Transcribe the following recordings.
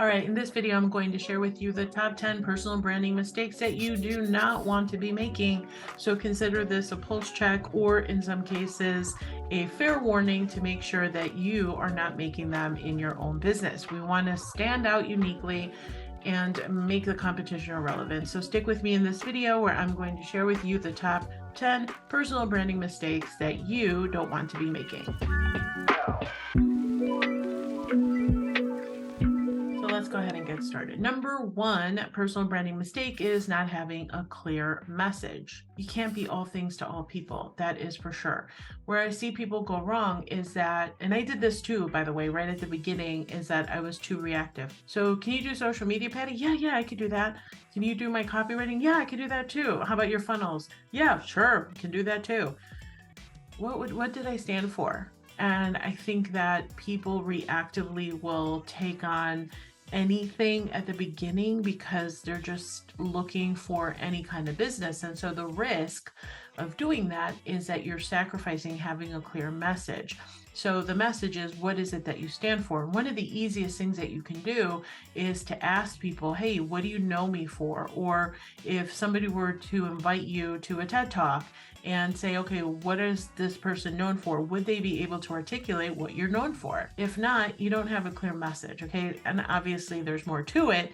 All right, in this video, I'm going to share with you the top 10 personal branding mistakes that you do not want to be making. So consider this a pulse check, or in some cases, a fair warning to make sure that you are not making them in your own business. We want to stand out uniquely and make the competition irrelevant. So stick with me in this video where I'm going to share with you the top 10 personal branding mistakes that you don't want to be making. Let's go ahead and get started. Number one personal branding mistake is not having a clear message. You can't be all things to all people. That is for sure. Where I see people go wrong is that, and I did this too, by the way, right at the beginning, is that I was too reactive. So can you do social media, Patty? Yeah, I could do that. Can you do my copywriting? Yeah, I could do that too. How about your funnels? Yeah, sure, can do that too. What did I stand for? And I think that people reactively will take on anything at the beginning because they're just looking for any kind of business. And so the risk of doing that is that you're sacrificing having a clear message. So the message is, what is it that you stand for? One of the easiest things that you can do is to ask people, hey, what do you know me for? Or if somebody were to invite you to a TED Talk and say, okay, what is this person known for? Would they be able to articulate what you're known for? If not, you don't have a clear message, okay? And obviously there's more to it,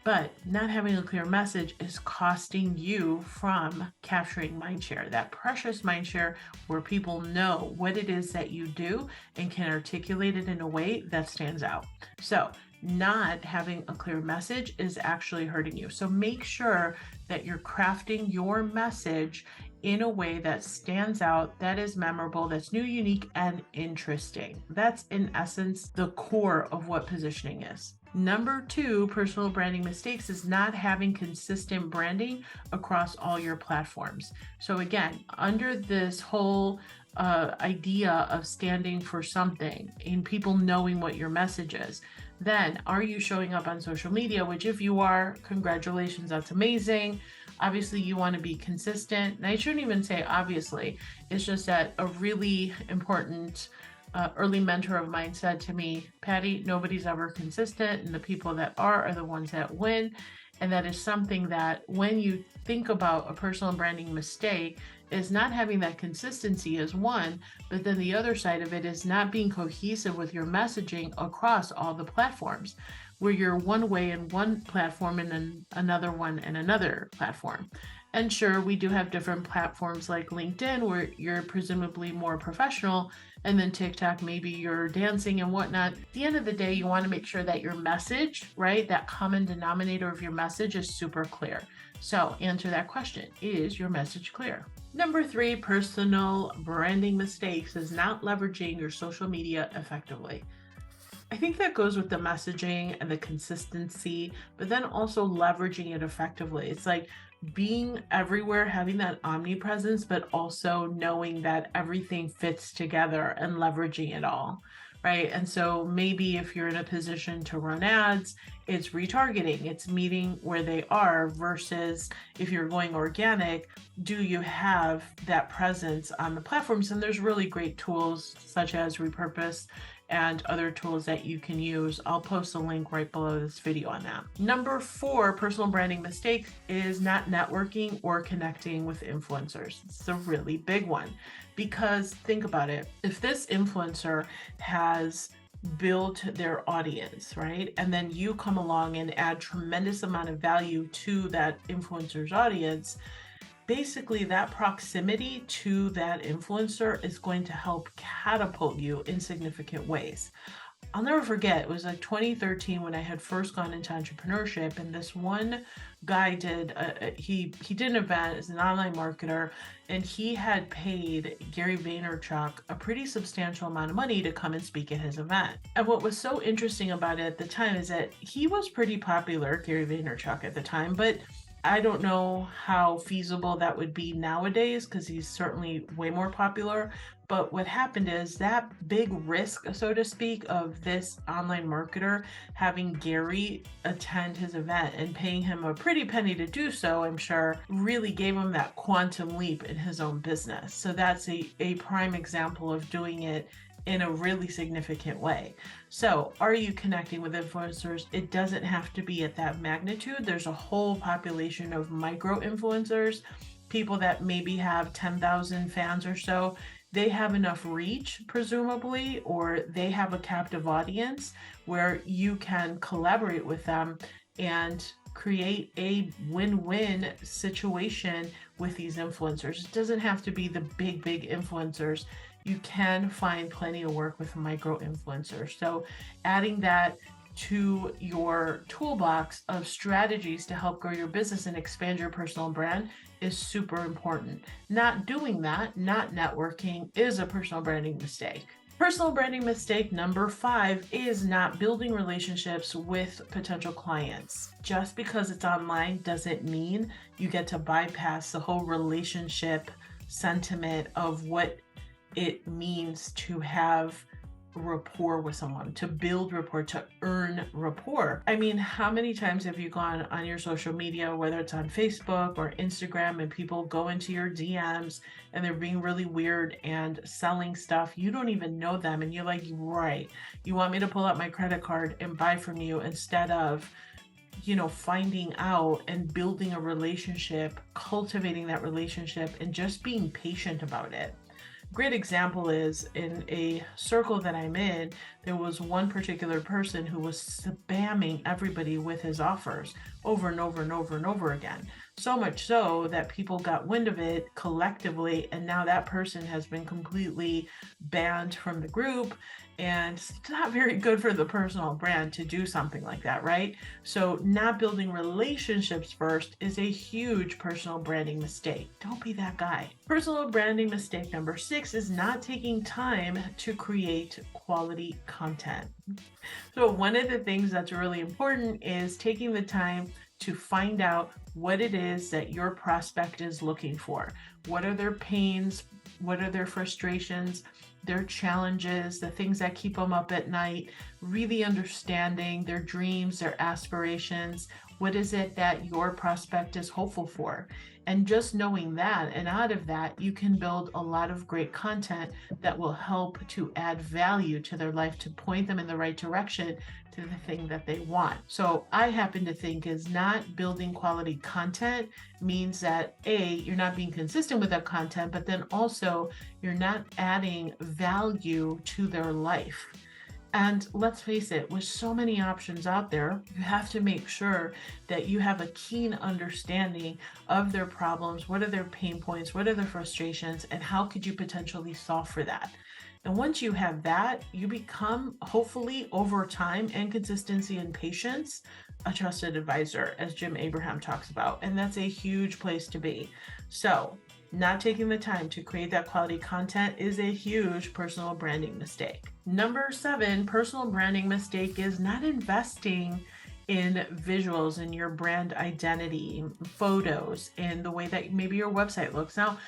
but not having a clear message is costing you from capturing mindshare, that precious mindshare where people know what it is that you do and can articulate it in a way that stands out. So not having a clear message is actually hurting you. So make sure that you're crafting your message in a way that stands out, that is memorable, that's new, unique, and interesting. That's in essence the core of what positioning is. Number two personal branding mistakes is not having consistent branding across all your platforms. So again, under this whole idea of standing for something and people knowing what your message is, then are you showing up on social media? Which if you are, congratulations, that's amazing. Obviously you want to be consistent. And I shouldn't even say obviously, it's just that a really important early mentor of mine said to me, Patty, nobody's ever consistent, and the people that are the ones that win. And that is something that when you think about a personal branding mistake, is not having that consistency is one, but then the other side of it is not being cohesive with your messaging across all the platforms, where you're one way in one platform and then another one in another platform. And sure, we do have different platforms like LinkedIn where you're presumably more professional, and then TikTok, maybe you're dancing and whatnot. At the end of the day, you want to make sure that your message, right, that common denominator of your message is super clear. So answer that question. Is your message clear? Number three, personal branding mistakes is not leveraging your social media effectively. I think that goes with the messaging and the consistency, but then also leveraging it effectively. It's like being everywhere, having that omnipresence, but also knowing that everything fits together and leveraging it all, right? And so maybe if you're in a position to run ads, it's retargeting, it's meeting where they are, versus if you're going organic, do you have that presence on the platforms? And there's really great tools such as Repurpose and other tools that you can use. I'll post a link right below this video on that. Number four personal branding mistake is not networking or connecting with influencers. It's a really big one, because think about it. If this influencer has built their audience, right? And then you come along and add tremendous amount of value to that influencer's audience, basically that proximity to that influencer is going to help catapult you in significant ways. I'll never forget, it was like 2013 when I had first gone into entrepreneurship, and this one guy did an event as an online marketer, and he had paid Gary Vaynerchuk a pretty substantial amount of money to come and speak at his event. And what was so interesting about it at the time is that he was pretty popular, Gary Vaynerchuk at the time, but I don't know how feasible that would be nowadays because he's certainly way more popular. But what happened is that big risk, so to speak, of this online marketer having Gary attend his event and paying him a pretty penny to do so, I'm sure, really gave him that quantum leap in his own business. So that's a prime example of doing it in a really significant way. So, are you connecting with influencers? It doesn't have to be at that magnitude. There's a whole population of micro influencers, people that maybe have 10,000 fans or so. They have enough reach, presumably, or they have a captive audience where you can collaborate with them and create a win-win situation with these influencers. It doesn't have to be the big influencers. You can find plenty of work with micro influencers. So adding that to your toolbox of strategies to help grow your business and expand your personal brand is super important. Not doing that, not networking, is a personal branding mistake. Personal branding mistake number 5 is not building relationships with potential clients. Just because it's online doesn't mean you get to bypass the whole relationship sentiment of what it means to have rapport with someone, to build rapport, to earn rapport. I mean, how many times have you gone on your social media, whether it's on Facebook or Instagram, and people go into your DMs and they're being really weird and selling stuff? You don't even know them, and you're like, right, you want me to pull out my credit card and buy from you instead of finding out and building a relationship, cultivating that relationship, and just being patient about it. Great example is in a circle that I'm in, there was one particular person who was spamming everybody with his offers over and over and over and over again. So much so that people got wind of it collectively, and now that person has been completely banned from the group. And it's not very good for the personal brand to do something like that, right? So not building relationships first is a huge personal branding mistake. Don't be that guy. Personal branding mistake number 6 is not taking time to create quality content. So one of the things that's really important is taking the time to find out what it is that your prospect is looking for. What are their pains? What are their frustrations? Their challenges, the things that keep them up at night, really understanding their dreams, their aspirations. What is it that your prospect is hopeful for? And just knowing that, and out of that, you can build a lot of great content that will help to add value to their life, to point them in the right direction to the thing that they want. So I happen to think is not building quality content means that you're not being consistent with that content, but then also you're not adding value to their life. And let's face it, with so many options out there, you have to make sure that you have a keen understanding of their problems. What are their pain points? What are their frustrations? And how could you potentially solve for that? And once you have that, you become, hopefully over time and consistency and patience, a trusted advisor, as Jim Abraham talks about. And that's a huge place to be. So not taking the time to create that quality content is a huge personal branding mistake. Number 7, personal branding mistake is not investing in visuals, in your brand identity, photos, in the way that maybe your website looks. Now,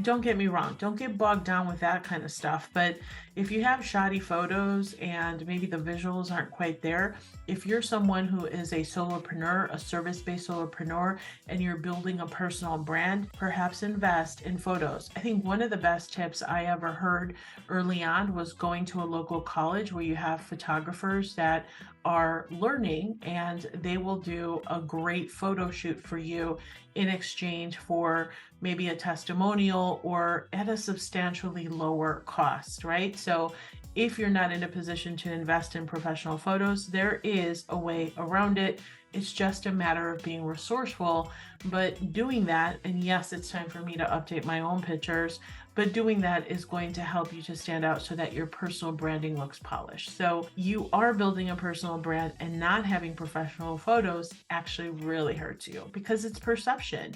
don't get me wrong, don't get bogged down with that kind of stuff. But if you have shoddy photos and maybe the visuals aren't quite there, if you're someone who is a solopreneur, a service-based solopreneur, and you're building a personal brand, perhaps invest in photos. I think one of the best tips I ever heard early on was going to a local college where you have photographers that are learning, and they will do a great photo shoot for you in exchange for maybe a testimonial or at a substantially lower cost, right? So if you're not in a position to invest in professional photos, there is a way around it. It's just a matter of being resourceful, but doing that, and yes, it's time for me to update my own pictures, but doing that is going to help you to stand out so that your personal branding looks polished. So you are building a personal brand, and not having professional photos actually really hurts you because it's perception.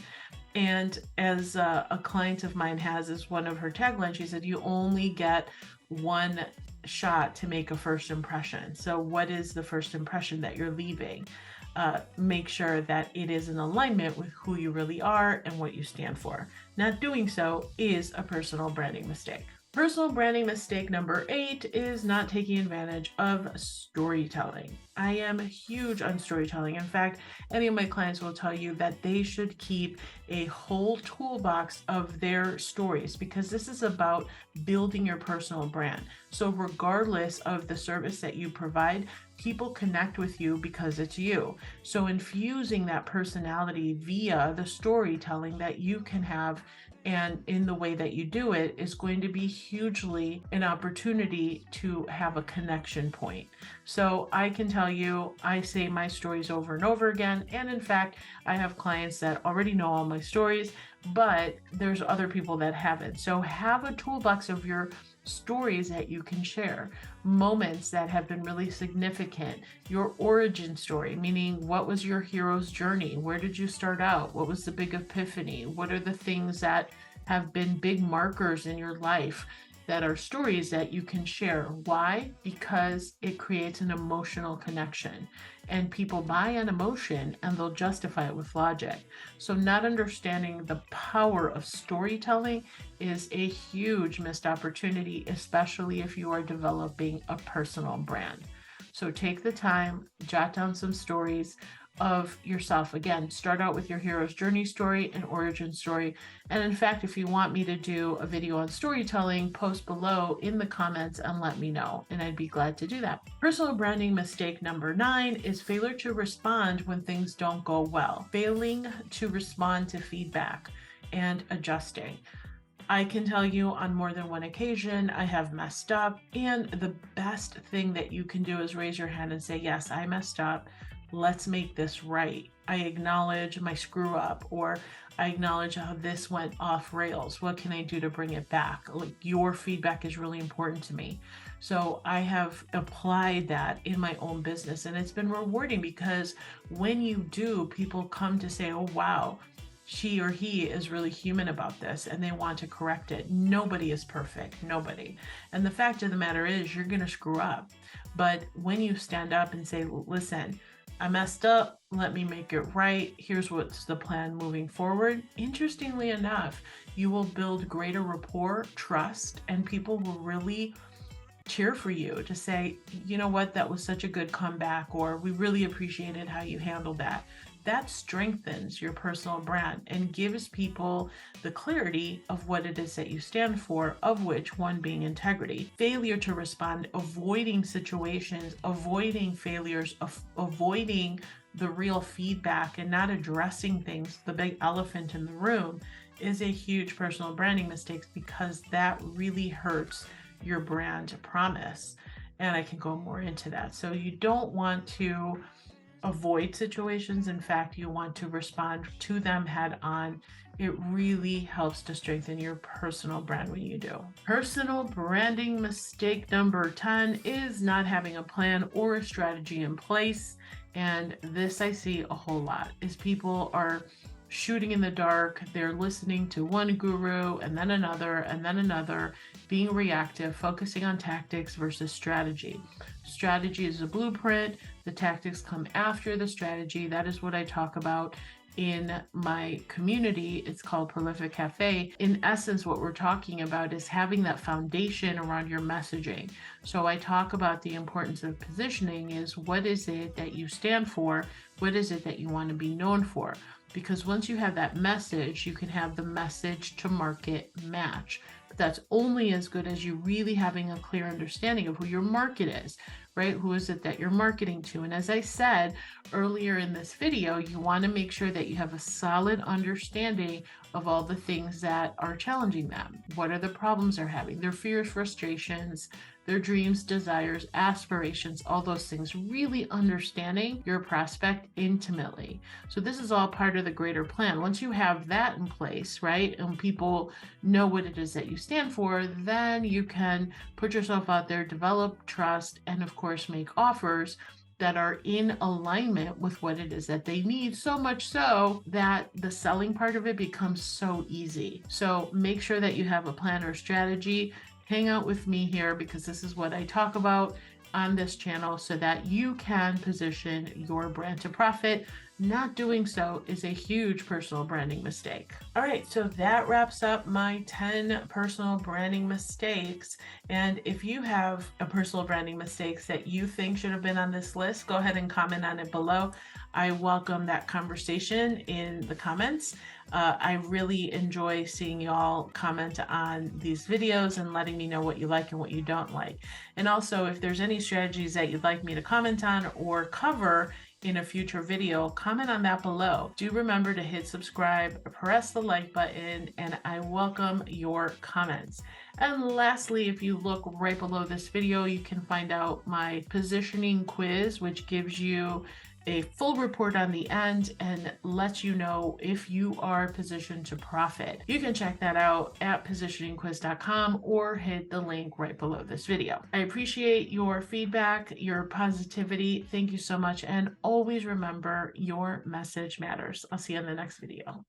And as a client of mine has as one of her taglines, she said, you only get one shot to make a first impression. So what is the first impression that you're leaving? Make sure that it is in alignment with who you really are and what you stand for. Not doing so is a personal branding mistake. Personal branding mistake number 8 is not taking advantage of storytelling. I am huge on storytelling. In fact, any of my clients will tell you that they should keep a whole toolbox of their stories because this is about building your personal brand. So regardless of the service that you provide, people connect with you because it's you. So infusing that personality via the storytelling that you can have and in the way that you do it is going to be hugely an opportunity to have a connection point. So I can tell you, I say my stories over and over again. And in fact, I have clients that already know all my stories, but there's other people that haven't. So have a toolbox of your stories that you can share, moments that have been really significant, your origin story, meaning what was your hero's journey? Where did you start out? What was the big epiphany? What are the things that have been big markers in your life that are stories that you can share? Why? Because it creates an emotional connection and people buy an emotion and they'll justify it with logic. So not understanding the power of storytelling is a huge missed opportunity, especially if you are developing a personal brand. So take the time, jot down some stories of yourself. Again, start out with your hero's journey story and origin story. And in fact, if you want me to do a video on storytelling, post below in the comments and let me know, and I'd be glad to do that. Personal branding mistake number 9 is failure to respond when things don't go well. Failing to respond to feedback and adjusting. I can tell you on more than one occasion, I have messed up, and the best thing that you can do is raise your hand and say, yes, I messed up. Let's make this right. I acknowledge my screw up, or I acknowledge how this went off rails. What can I do to bring it back? Like, your feedback is really important to me. So I have applied that in my own business, and it's been rewarding because when you do, people come to say, oh, wow, she or he is really human about this and they want to correct it. Nobody is perfect, nobody. And the fact of the matter is you're going to screw up. But when you stand up and say, listen, I messed up, let me make it right. Here's what's the plan moving forward. Interestingly enough, you will build greater rapport, trust, and people will really cheer for you to say, you know what, that was such a good comeback, or we really appreciated how you handled that. That strengthens your personal brand and gives people the clarity of what it is that you stand for, of which one being integrity. Failure to respond, avoiding situations, avoiding failures, avoiding the real feedback and not addressing things, the big elephant in the room, is a huge personal branding mistake because that really hurts your brand promise. And I can go more into that. So you don't want to avoid situations. In fact, you want to respond to them head on. It really helps to strengthen your personal brand when you do. Personal branding mistake number 10 is not having a plan or a strategy in place. And this I see a whole lot is people are shooting in the dark. They're listening to one guru and then another, being reactive, focusing on tactics versus strategy. Strategy is a blueprint. The tactics come after the strategy. That is what I talk about in my community. It's called Prolific Cafe. In essence, what we're talking about is having that foundation around your messaging. So I talk about the importance of positioning is what is it that you stand for? What is it that you want to be known for? Because once you have that message, you can have the message to market match. But that's only as good as you really having a clear understanding of who your market is, right? Who is it that you're marketing to? And as I said earlier in this video, you want to make sure that you have a solid understanding of all the things that are challenging them. What are the problems they're having? Their fears, frustrations, their dreams, desires, aspirations, all those things, really understanding your prospect intimately. So this is all part of the greater plan. Once you have that in place, right, and people know what it is that you stand for, then you can put yourself out there, develop trust, and of course, make offers that are in alignment with what it is that they need, so much so that the selling part of it becomes so easy. So make sure that you have a plan or strategy. Hang out with me here because this is what I talk about. on this channel so that you can position your brand to profit. Not doing so is a huge personal branding mistake. All right, so that wraps up my 10 personal branding mistakes. And if you have a personal branding mistakes that you think should have been on this list, go ahead and comment on it below. I welcome that conversation in the comments. I really enjoy seeing y'all comment on these videos and letting me know what you like and what you don't like. And also, if there's any strategies that you'd like me to comment on or cover in a future video, comment on that below. Do remember to hit subscribe, press the like button, and I welcome your comments. And lastly, if you look right below this video, you can find out my positioning quiz, which gives you a full report on the end and lets you know if you are positioned to profit. You can check that out at positioningquiz.com or hit the link right below this video. I appreciate your feedback, your positivity. Thank you so much. And always remember, your message matters. I'll see you in the next video.